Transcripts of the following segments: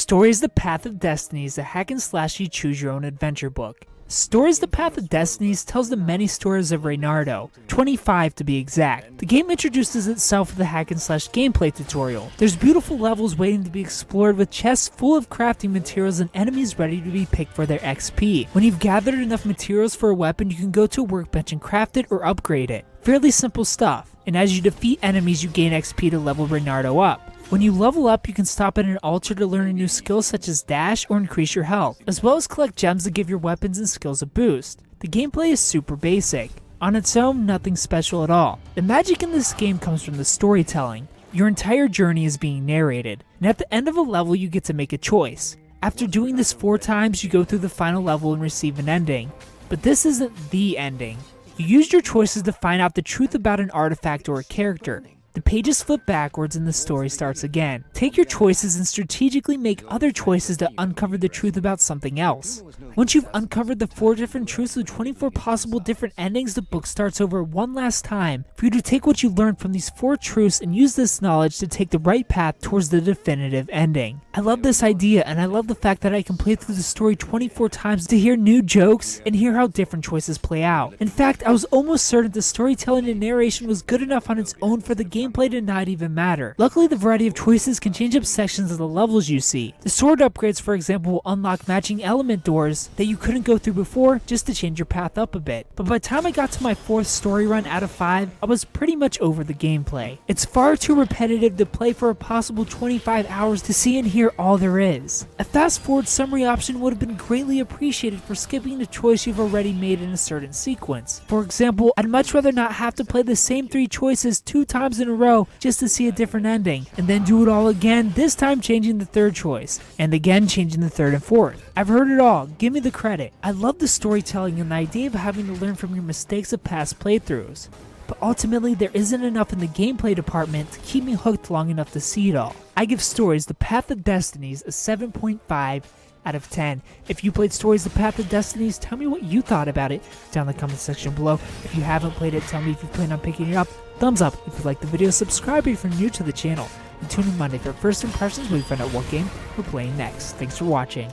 Stories The Path of Destinies, a hack and slashy choose your own adventure book. Stories The Path of Destinies tells the many stories of Reynardo, 25 to be exact. The game introduces itself with a hack and slash gameplay tutorial. There's beautiful levels waiting to be explored with chests full of crafting materials and enemies ready to be picked for their XP. When you've gathered enough materials for a weapon, you can go to a workbench and craft it or upgrade it. Fairly simple stuff, and as you defeat enemies you gain XP to level Reynardo up. When you level up, you can stop at an altar to learn a new skill such as dash or increase your health, as well as collect gems that give your weapons and skills a boost. The gameplay is super basic. On its own, nothing special at all. The magic in this game comes from the storytelling. Your entire journey is being narrated, and at the end of a level you get to make a choice. After doing this 4 times, you go through the final level and receive an ending. But this isn't the ending. You used your choices to find out the truth about an artifact or a character. The pages flip backwards and the story starts again. Take your choices and strategically make other choices to uncover the truth about something else. Once you've uncovered the 4 different truths with 24 possible different endings, the book starts over one last time for you to take what you learned from these 4 truths and use this knowledge to take the right path towards the definitive ending. I love this idea, and I love the fact that I can play through the story 24 times to hear new jokes and hear how different choices play out. In fact, I was almost certain the storytelling and narration was good enough on its own for the gameplay to not even matter. Luckily, the variety of choices can change up sections of the levels you see. The sword upgrades, for example, will unlock matching element doors that you couldn't go through before just to change your path up a bit. But by the time I got to my 4th story run out of 5, I was pretty much over the gameplay. It's far too repetitive to play for a possible 25 hours to see and hear all there is. A fast forward summary option would have been greatly appreciated for skipping a choice you've already made in a certain sequence. For example, I'd much rather not have to play the same 3 choices 2 times in a row just to see a different ending, and then do it all again, this time changing the 3rd choice, and again changing the 3rd and 4th. I've heard it all, give me the credit. I love the storytelling and the idea of having to learn from your mistakes of past playthroughs, but ultimately there isn't enough in the gameplay department to keep me hooked long enough to see it all. I give Stories The Path of Destinies a 7.5 out of 10. If you played Stories The Path of Destinies, tell me what you thought about it down in the comment section below. If you haven't played it, tell me if you plan on picking it up. Thumbs up if you like the video, subscribe if you're new to the channel, and tune in Monday for first impressions where we find out what game we're playing next. Thanks for watching.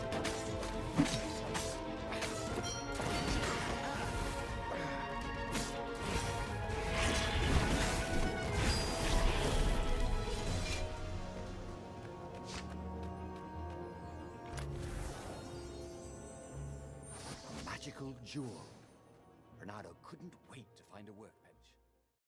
Magical jewel. Reynardo couldn't wait to find a workbench.